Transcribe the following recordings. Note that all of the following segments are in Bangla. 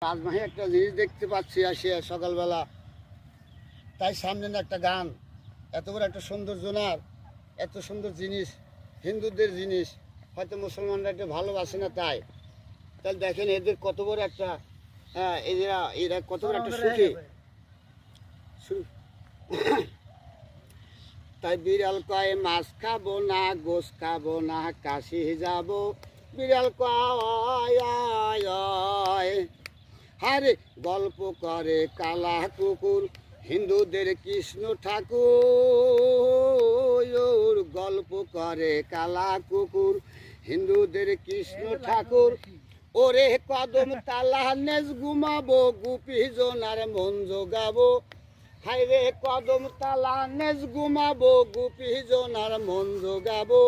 রাজমাহে একটা জিনিস দেখতে পাচ্ছি আসে সকালবেলা, তাই সামনে না একটা গান, এত বড় একটা সুন্দর জোনার, এত সুন্দর জিনিস, হিন্দুদের জিনিস, হয়তো মুসলমানরা এটা ভালোবাসে না, তাই তাহলে দেখেন এদের কত বড় একটা, এরা এরা কত বড় একটা সুখী। তাই বিড়াল কয় মাছ খাবো না, গোস খাবো না, কাশি যাব। বিড়াল কয় আরে গল্প করে কালা কুকুর, হিন্দুদের কৃষ্ণ ঠাকুর। গল্প করে কালা কুকুর, হিন্দুদের কৃষ্ণ ঠাকুর। ওরে কদম তালা নেজ ঘুমাবো, গুপি জোনার মন জোগাবো। হাইরে কদম তালা নেজ ঘুমাবো, গুপি জোনার মন জোগাবো।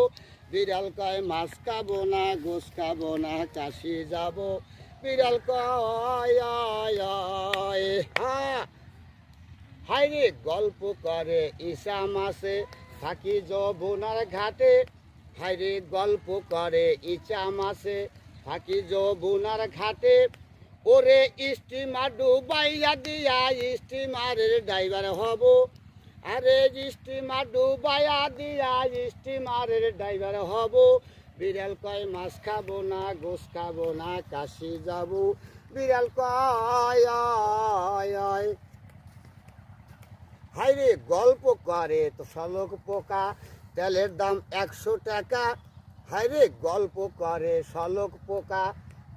বিড়াল কয় মাছ খাবো না, গোস খাবো না, কাশি যাব। বিড়াল কয় হাইরে গল্প করে ঈশা মাসে, থাকি যমুনার ঘাটে। হাইরে গল্প করে ইচা মাসে, থাকি যমুনার ঘাটে। ওরে স্টিমার ডুবাইয়া দিয়া, স্টিমারের ড্রাইভার হব। আরে স্টিমার ডুবাইয়া দিয়া, স্টিমারের ড্রাইভার হব। বিড়াল কয় মাছ খাবো না, গোস খাবো না, কাশি যাব। বিড়াল কয় হাইরে গল্প করে তো শালক পোকা, তেলের দাম 100 টাকা। হাইরে গল্প করে শালক পোকা,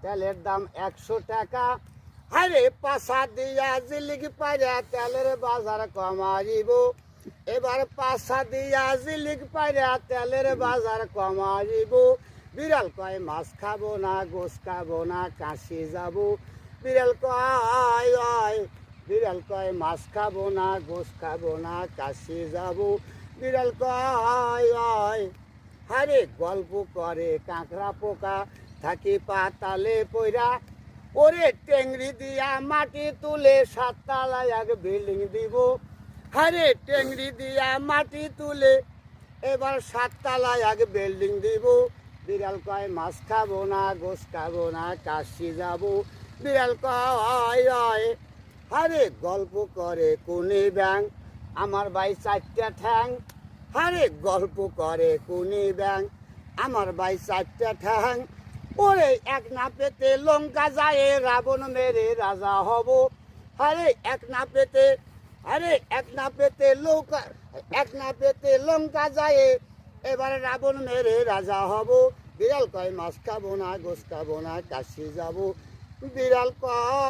তেলের দাম 100 টাকা। হাইরে পাশা দিয়া জিলিক পাইরা, তেলের বাজার কমাইব। এবার পাশা দিয়া জিলিক পাইরা, তেলের বাজার কমাইব। বিড়াল কয় মাছ খাবো না, গোস খাবো না, কাশি যাব। বিড়াল কয় বিড়াল কয় মাছ খাবো না, গোস খাবো না, কাশি যাব। বিড়াল কয় হারে গল্প করে কাঁকড়া পোকা, থাকি পাতালে পইরা। ওরে টেংরি দিয়া মাটি তুলে, 7 তলায় এক বিল্ডিং দিব। হারে টেংরি দিয়া মাটি তুলে, এবার 7 তলায় এক বিল্ডিং দিব। বিড়াল কয় মাছ খাবো না, গোস খাবো না, কাশি যাব। বিড়াল কয় আরে গল্প করে কুনি ব্যাং, আমার ভাই 4টা ঠ্যাং। আরে গল্প করে কুনি ব্যাং, আমার ভাই 4টা ঠ্যাং। ওরে এক না পেতে লঙ্কা যায়, রাবণ মেরে রাজা হব। আরে এক না পেতে, আরে এক না পেতে লঙ্কা যায়, এবারে রাবণ মেরে রাজা হব। বিড়াল কয় মাছ খাবো না, গোস খাবো না, কাশি যাব। বিড়াল কয়